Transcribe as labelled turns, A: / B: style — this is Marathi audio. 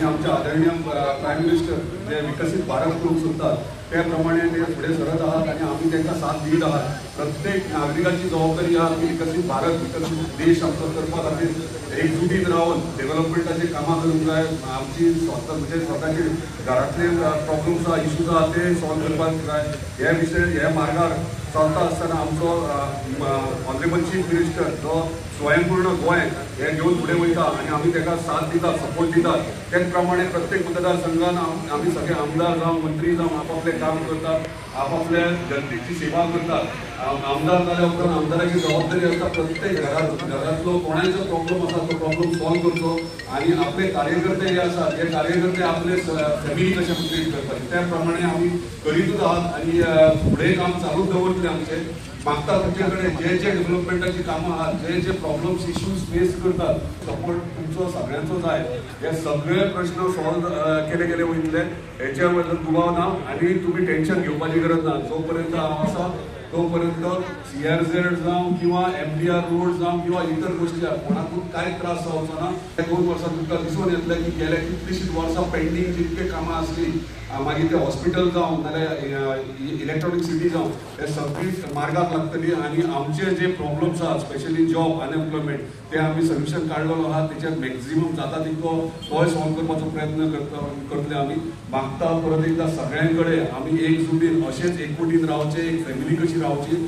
A: आमचे आदरणीय प्राईम मिनिस्टर जे विकसित भारत करूंक सोदतात त्या प्रमाणे ते फुडें सरत आहात आणि आम्ही त्यांना साथ दीत आहात। प्रत्येक नागरिकाची जबाबदारी आहा की विकसित भारत विकसित देश आमचो करपा खातीर एकजुटीन रावन डेव्हलपमेंटाची कामां करूंक जाय। आमची स्वताची घरातले प्रॉब्लेम्स आहा इश्यूज आहा ते सॉल्व करपाक जाय। हे विशय हे मार्गार चलता आसतना आमचो ऑनरेबल चीफ मिनिस्टर जो स्वयंपूर्ण गोय हे घेऊन फुडें वयता आणि आमी ताका साथ दितात सपोर्ट दितात। त्याच प्रमाणे प्रत्येक मतदारसंघान आमी सगळे आमदार जावं मंत्री जावं आपापलें काम करतात, आपापल्या जनतेची सेवा करतात। आमदार जाल्या उपरांत आमदाराची जबाबदारी आसता प्रत्येक घरातलो कोणाचो प्रॉब्लेम आसा तो प्रॉब्लेम सॉल्व करचो आणि आपले कार्यकर्ते जे आसात हे कार्यकर्ते आपले फॅमिली कशें कंप्लीट करपाचे त्या प्रमाणे आमी करीतूच आहात आणि फुडें काम चालूच दवरतले आमचे। मागता तुमचे कडेन जे जे डेव्हलपमेंटाची कामां आहात जे जे प्रॉब्लेम्स इश्यूज फेस करतात सपोर्ट तुमचो सगळ्यांचो जाय। हे सगळे प्रश्न सॉल्व केले गेले वयतले हेच्या बद्दल दुबाव ना आणि तुम्ही टेन्शन घेवपाची गरज ना। जोपर्यंत हांव आसा तोपर्यंत CRZ जावं किंवा MDR रोड जावं किंवा इतर गोष्टी कोणाकूच काय त्रास जावचो ना। त्या 2 वर्सांत तुमकां दिसून येतलें की गेल्या कितलीशींच वर्सां पेंडिंग जितके कामां आसली मागीर ते हॉस्पिटल जावं नाल्यार इलेक्ट्रॉनिक सिटी जावं हे सगळी मार्गाक लागतली आणि आमचे जे प्रॉब्लेम्स आहात स्पेशली जॉब अनएम्प्लॉयमेंट ते आमी सोल्युशन काडलेलो आहा। तेच्यात मॅक्झिमम जाता तितको तोय सॉल्व करपाचो प्रयत्न करतले आमी। मागता परत एकदा सगळ्यां कडेन आमी एकजुटीन अशेंच एकवटीन रावचे एक फॅमिली कशी रावची